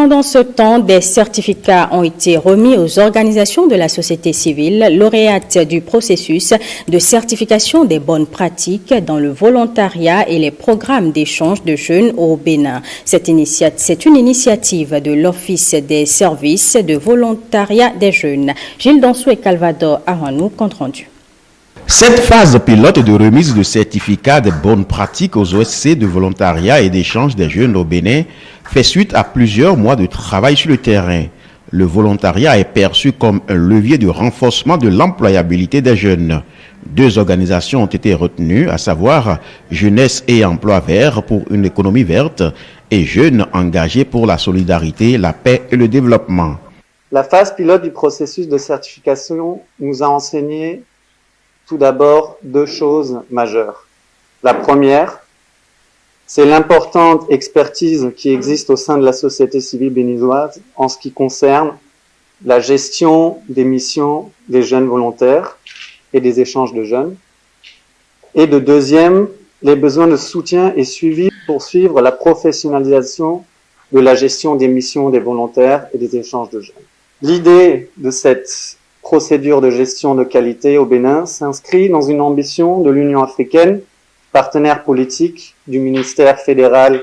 Pendant ce temps, des certificats ont été remis aux organisations de la société civile, lauréates du processus de certification des bonnes pratiques dans le volontariat et les programmes d'échange de jeunes au Bénin. C'est une initiative de l'Office des services de volontariat des jeunes. Gilles Dansou et Calvador Aranou, compte rendu. Cette phase pilote de remise de certificats de bonnes pratiques aux OSC de volontariat et d'échange des jeunes au Bénin fait suite à plusieurs mois de travail sur le terrain. Le volontariat est perçu comme un levier de renforcement de l'employabilité des jeunes. 2 organisations ont été retenues, à savoir Jeunesse et Emploi Vert pour une économie verte et Jeunes engagés pour la solidarité, la paix et le développement. La phase pilote du processus de certification nous a enseigné tout d'abord 2 choses majeures. La première, c'est l'importante expertise qui existe au sein de la société civile béninoise en ce qui concerne la gestion des missions des jeunes volontaires et des échanges de jeunes. Et de deuxième, les besoins de soutien et suivi pour suivre la professionnalisation de la gestion des missions des volontaires et des échanges de jeunes. L'idée de cette procédure de gestion de qualité au Bénin s'inscrit dans une ambition de l'Union africaine, partenaire politique du ministère fédéral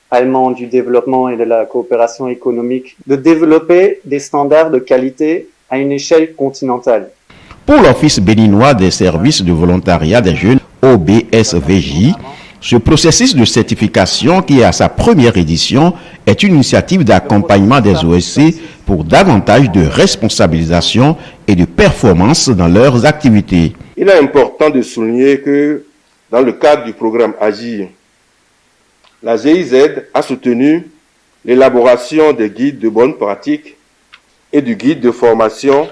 allemand du développement et de la coopération économique, de développer des standards de qualité à une échelle continentale. Pour l'Office béninois des services de volontariat des jeunes, OBSVJ, ce processus de certification, qui est à sa première édition, est une initiative d'accompagnement des OSC pour davantage de responsabilisation et de performance dans leurs activités. Il est important de souligner que dans le cadre du programme Agir, la GIZ a soutenu l'élaboration des guides de bonnes pratiques et du guide de formation,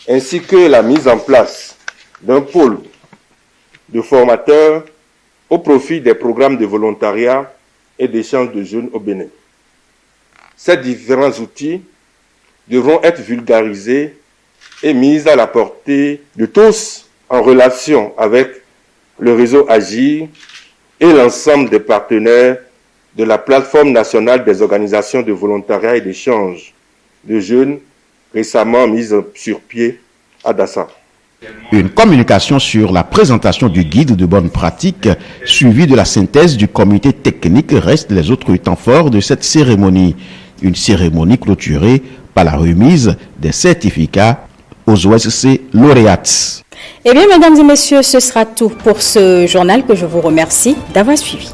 ainsi que la mise en place d'un pôle de formateurs au profit des programmes de volontariat et d'échange de jeunes au Bénin. Ces différents outils devront être vulgarisés et mis à la portée de tous en relation avec le réseau Agir et l'ensemble des partenaires de la plateforme nationale des organisations de volontariat et d'échange de jeunes récemment mise sur pied à Dassa. Une communication sur la présentation du guide de bonnes pratiques, suivie de la synthèse du comité technique, reste les autres temps forts de cette cérémonie. Une cérémonie clôturée par la remise des certificats aux OSC lauréates. Eh bien, mesdames et messieurs, ce sera tout pour ce journal que je vous remercie d'avoir suivi.